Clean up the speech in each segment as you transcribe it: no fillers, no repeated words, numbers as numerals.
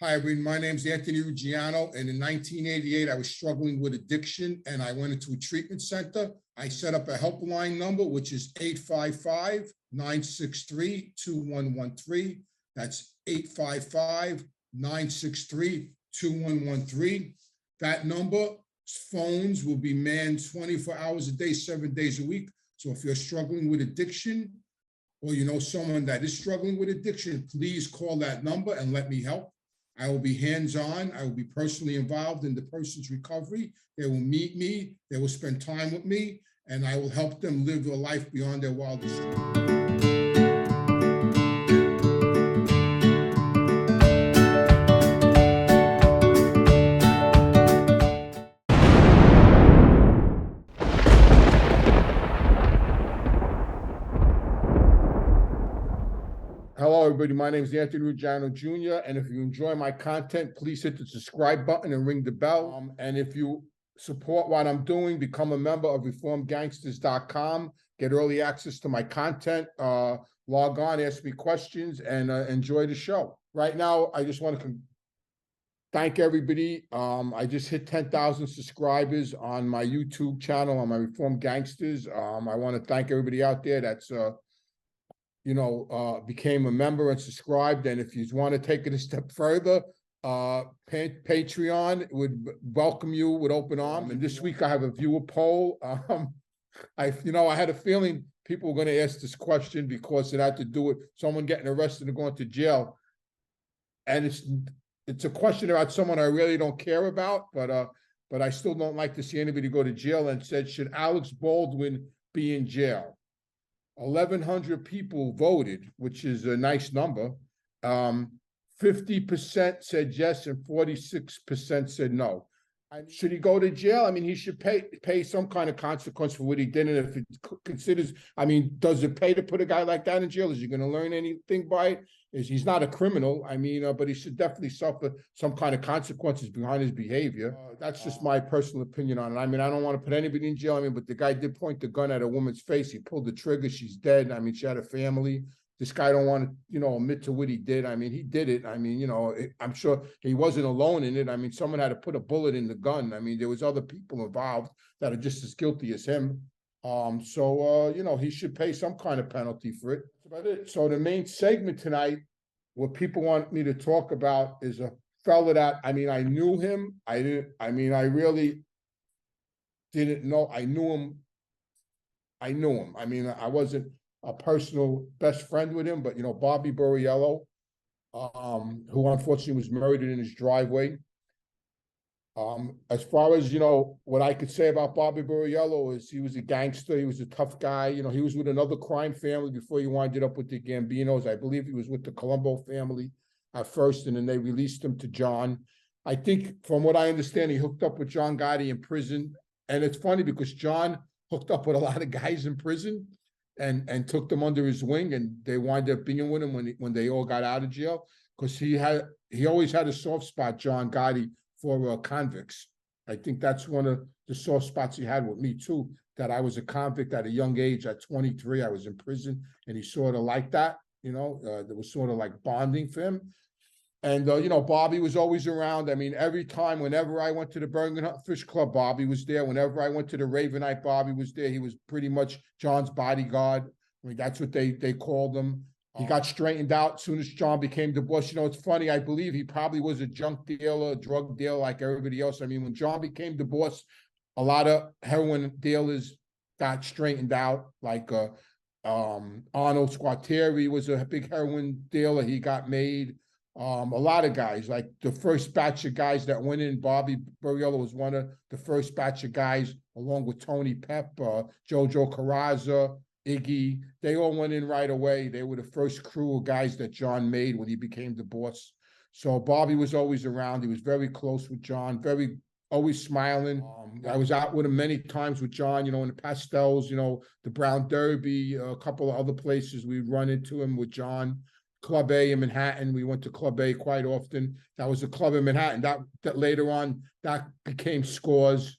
Hi, everyone. My name is Anthony Ruggiano, and in 1988, I was struggling with addiction, and I went into a treatment center. I set up a helpline number, which is 855-963-2113. That's 855-963-2113. That number, phones will be manned 24 hours a day, 7 days a week. So if you're struggling with addiction, or you know someone that is struggling with addiction, please call that number and let me help. I will be hands-on. I will be personally involved in the person's recovery. They will meet me. They will spend time with me, and I will help them live a life beyond their wildest dreams. Hello, everybody. My name is Anthony Ruggiano Jr. And if you enjoy my content, please hit the subscribe button and ring the bell. And if you support what I'm doing, become a member of reformedgangsters.com. Get early access to my content. Log on, ask me questions, and enjoy the show. Right now, I just want to thank everybody. I just hit 10,000 subscribers on my YouTube channel, on my Reformed Gangsters. I want to thank everybody out there that's became a member and subscribed. And if you want to take it a step further, Patreon would welcome you with open arms. And this week I have a viewer poll. I had a feeling people were going to ask this question because it had to do with someone getting arrested and going to jail. And it's a question about someone I really don't care about, but I still don't like to see anybody go to jail, and said, should Alec Baldwin be in jail? 1,100 people voted, which is a nice number. 50% said yes and 46% said no. Should he go to jail? I mean, he should pay some kind of consequence for what he did. And if it considers, does it pay to put a guy like that in jail? Is he going to learn anything by it? He's not a criminal, but he should definitely suffer some kind of consequences behind his behavior. That's just my personal opinion on it. I don't want to put anybody in jail. But the guy did point the gun at a woman's face. He pulled the trigger. She's dead. She had a family. This guy don't want to, admit to what he did. He did it. I'm sure he wasn't alone in it. Someone had to put a bullet in the gun. There was other people involved that are just as guilty as him. He should pay some kind of penalty for it. That's about it. So the main segment tonight, what people want me to talk about, is a fella that, I knew him. I really didn't know. I knew him. I wasn't a personal best friend with him, but, Bobby Borriello, who unfortunately was murdered in his driveway. As far as, what I could say about Bobby Boriello is he was a gangster. He was a tough guy. He was with another crime family before he winded up with the Gambinos. I believe he was with the Colombo family at first, and then they released him to John. I think, from what I understand, he hooked up with John Gotti in prison. And it's funny because John hooked up with a lot of guys in prison and took them under his wing, and they wound up being with him when they all got out of jail, because he always had a soft spot, John Gotti, for convicts. I think that's one of the soft spots he had with me too, that I was a convict at a young age. At 23, I was in prison, and he sort of liked that, there was sort of like bonding for him. And, Bobby was always around. Every time, whenever I went to the Birmingham Fish Club, Bobby was there. Whenever I went to the Ravenite, Bobby was there. He was pretty much John's bodyguard. That's what they called him. He got straightened out as soon as John became the boss. It's funny. I believe he probably was a junk dealer, a drug dealer like everybody else. When John became the boss, a lot of heroin dealers got straightened out. Like Arnold Squateri was a big heroin dealer. He got made. A lot of guys, like the first batch of guys that went in, Bobby Borriello was one of the first batch of guys, along with Tony Pep, Jojo Carrazza, Iggy. They all went in right away. They were the first crew of guys that John made when he became the boss. So Bobby was always around. He was very close with John, always smiling. I was out with him many times with John, in the Pastels, the Brown Derby, a couple of other places we'd run into him with John. Club A in Manhattan. We went to Club A quite often. That was a club in Manhattan. That later on, that became Scores.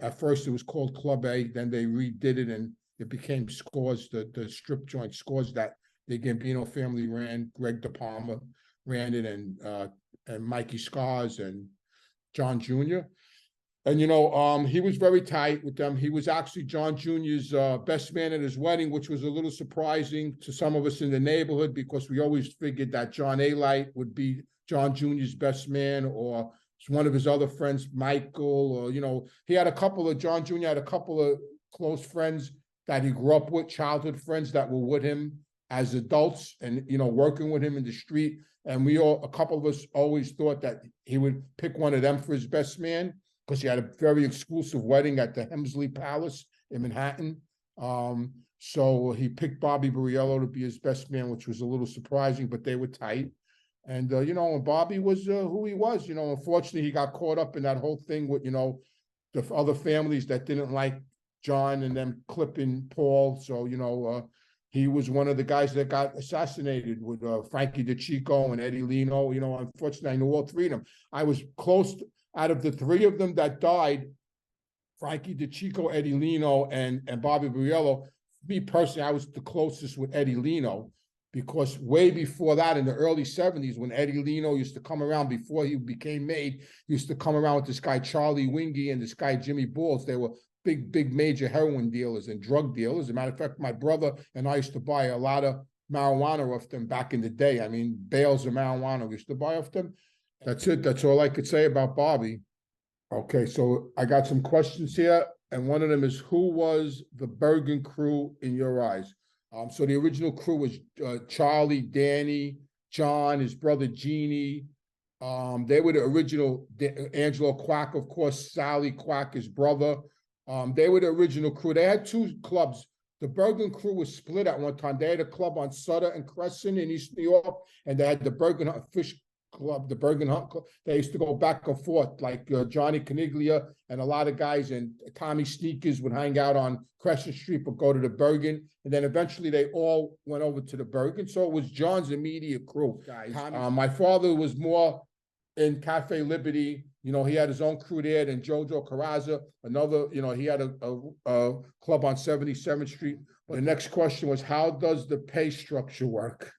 At first it was called Club A. Then they redid it and it became Scores, the strip joint Scores that the Gambino family ran. Greg De Palma ran it, and and Mikey Scars and John Jr. And, you know, he was very tight with them. He was actually John Jr.'s best man at his wedding, which was a little surprising to some of us in the neighborhood because we always figured that John A-Light would be John Jr.'s best man, or one of his other friends, Michael, or, you know, John Jr. had a couple of close friends that he grew up with, childhood friends that were with him as adults and, you know, working with him in the street. And a couple of us always thought that he would pick one of them for his best man, because he had a very exclusive wedding at the Hemsley Palace in Manhattan. So he picked Bobby Borriello to be his best man, which was a little surprising, but they were tight. And, you know, and Bobby was who he was. You know, unfortunately, he got caught up in that whole thing with, you know, the other families that didn't like John and them clipping Paul. So, you know, he was one of the guys that got assassinated with Frankie DeCicco and Eddie Lino. You know, unfortunately, I knew all three of them. I was close out of the three of them that died, Frankie DeCicco, Eddie Lino, and Bobby Borriello. Me personally, I was the closest with Eddie Lino, because way before that, in the early 70s, when Eddie Lino used to come around, before he became made, he used to come around with this guy Charlie Wingy and this guy Jimmy Balls. They were big major heroin dealers and drug dealers. As a matter of fact, my brother and I used to buy a lot of marijuana off them back in the day. I mean, bales of marijuana we used to buy off them. That's it. That's all I could say about Bobby. Okay, so I got some questions here, and one of them is, who was the Bergen crew in your eyes? So the original crew was Charlie, Danny, John, his brother Jeannie. They were the original, Angelo Quack, of course, Sally Quack, his brother. They were the original crew. They had two clubs. The Bergen crew was split at one time. They had a club on Sutter and Crescent in East New York, and they had the Bergen Fish Club, the Bergen Hunt Club. They used to go back and forth, like Johnny Caniglia and a lot of guys, and Tommy Sneakers would hang out on Crescent Street but go to the Bergen. And then eventually they all went over to the Bergen. So it was John's immediate crew, guys. My father was more in Cafe Liberty. You know, he had his own crew there. Then Jojo Carrazza, another, you know, he had a club on 77th Street. But the next question was, how does the pay structure work?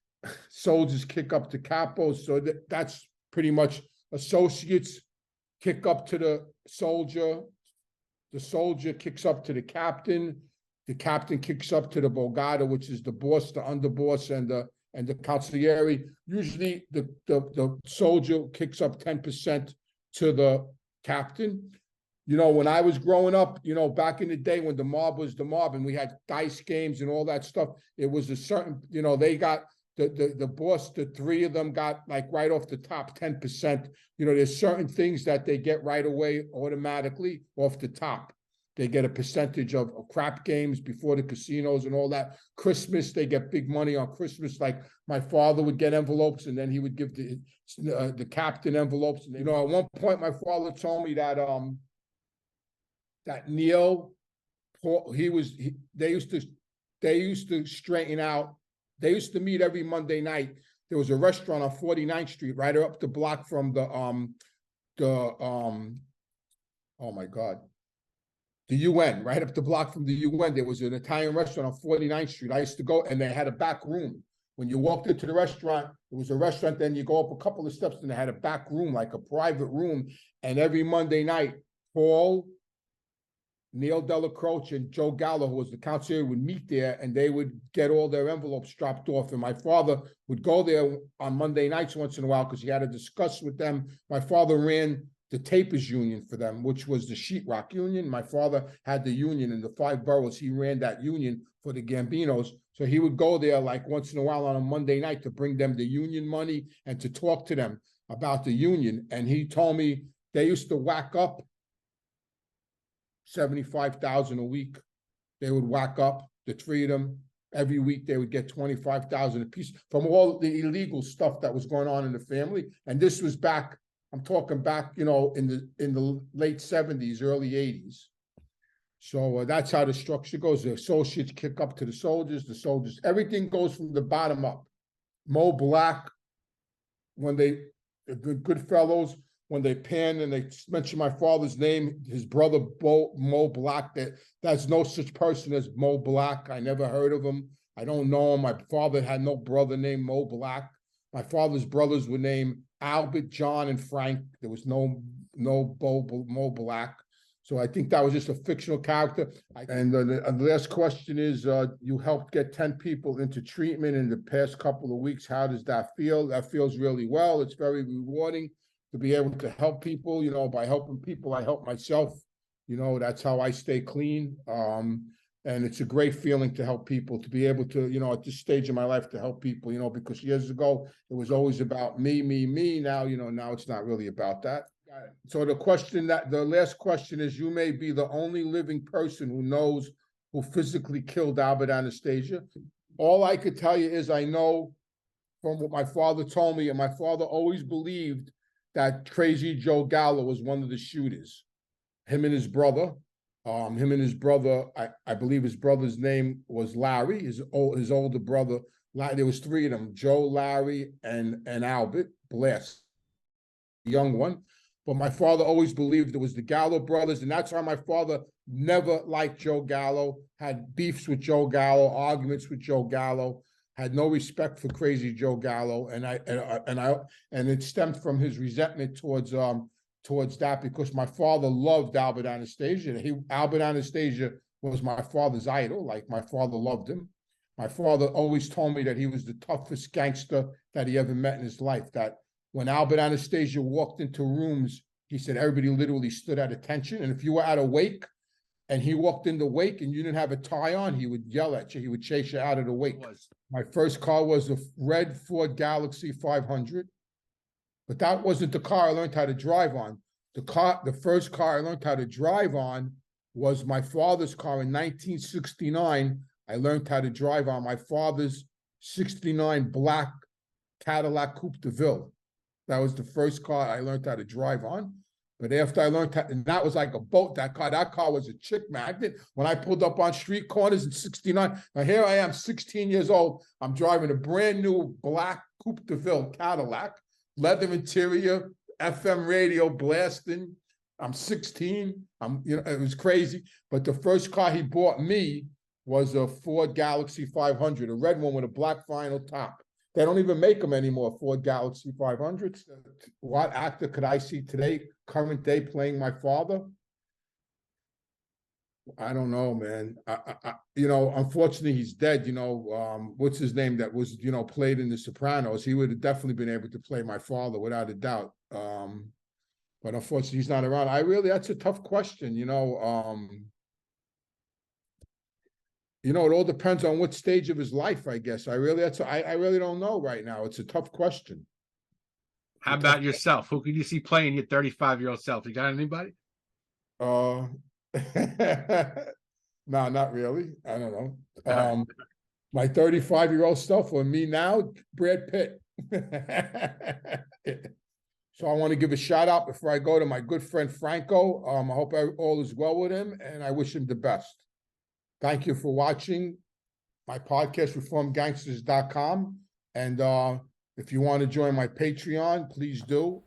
Soldiers kick up to capos, so that's pretty much associates kick up to the soldier kicks up to the captain kicks up to the Bogata, which is the boss, the underboss, and the consigliere. Usually the soldier kicks up 10% to the captain. You know, when I was growing up, you know, back in the day when the mob was the mob and we had dice games and all that stuff, it was a certain, you know, they got the boss, the three of them got like right off the top 10%. You know, there's certain things that they get right away automatically off the top. They get a percentage of crap games before the casinos and all that. Christmas, they get big money on Christmas. Like my father would get envelopes, and then he would give the captain envelopes. And, you know, at one point, my father told me that that Neil, Paul, they used to straighten out. They used to meet every Monday night. There was a restaurant on 49th Street, right up the block from oh my God, the UN, right up the block from the UN. There was an Italian restaurant on 49th Street. I used to go, and they had a back room. When you walked into the restaurant, it was a restaurant, then you go up a couple of steps, and they had a back room, like a private room. And every Monday night, Paul, Neil Della Croce, and Joe Gallo, who was the consigliere, would meet there, and they would get all their envelopes dropped off. And my father would go there on Monday nights once in a while because he had to discuss with them. My father ran the Tapers Union for them, which was the sheetrock union. My father had the union in the 5 boroughs. He ran that union for the Gambinos. So he would go there like once in a while on a Monday night to bring them the union money and to talk to them about the union. And he told me they used to whack up $75,000 a week. They would whack up, the three of them. Every week they would get $25,000 a piece from all the illegal stuff that was going on in the family. And this was back, I'm talking back, you know, in the late 70s, early 80s. So that's how the structure goes. The associates kick up to the soldiers, everything goes from the bottom up. Mo Black, when the Goodfellas, when they pan and they mention my father's name, his brother Mo Black, that's no such person as Mo Black. I never heard of him. I don't know him. My father had no brother named Mo Black. My father's brothers were named Albert, John, and Frank. There was no Mo Black. So I think that was just a fictional character. And the last question is, you helped get 10 people into treatment in the past couple of weeks. How does that feel? That feels really well. It's very rewarding to be able to help people. By helping people, I help myself. That's how I stay clean. And it's a great feeling to help people, to be able to, at this stage of my life, to help people, because years ago, it was always about me. Now, now it's not really about that. So the last question is, you may be the only living person who knows who physically killed Albert Anastasia. All I could tell you is I know from what my father told me, and my father always believed that Crazy Joe Gallo was one of the shooters. Him and his brother, I believe his brother's name was Larry, his older brother. There was three of them, Joe, Larry, and Albert Blast, the young one. But my father always believed it was the Gallo brothers, and that's why my father never liked Joe Gallo, had beefs with Joe Gallo, arguments with Joe Gallo, had no respect for Crazy Joe Gallo, and it stemmed from his resentment towards that, because my father loved Albert Anastasia. Albert Anastasia was my father's idol. Like, my father loved him. My father always told me that he was the toughest gangster that he ever met in his life. That when Albert Anastasia walked into rooms, he said everybody literally stood at attention. And if you were at a wake and he walked in the wake and you didn't have a tie on, he would yell at you. He would chase you out of the wake. My first car was a red Ford Galaxy 500. But that wasn't the car I learned how to drive on. The first car I learned how to drive on was my father's car in 1969. I learned how to drive on my father's 69 black Cadillac Coupe de Ville. That was the first car I learned how to drive on. But after I learned how, and that was like a boat, that car was a chick magnet. When I pulled up on street corners in 69, now here I am, 16 years old. I'm driving a brand new black Coupe de Ville Cadillac, leather interior, FM radio blasting. I'm 16. It was crazy. But the first car he bought me was a Ford Galaxy 500, a red one with a black vinyl top. They don't even make them anymore, Ford Galaxy 500s. What actor could I see today, current day, playing my father? I don't know, man. Unfortunately, he's dead. What's his name that was, played in The Sopranos? He would have definitely been able to play my father without a doubt. But unfortunately, he's not around. That's a tough question. It all depends on what stage of his life, I guess. I really don't know right now. It's a tough question. How about yourself? Who could you see playing your 35-year-old self? You got anybody? No, not really. I don't know. My 35-year-old self, or me now, Brad Pitt. So I want to give a shout out before I go to my good friend Franco. I hope all is well with him, and I wish him the best. Thank you for watching my podcast, reformedgangsters.com. And if you want to join my Patreon, please do.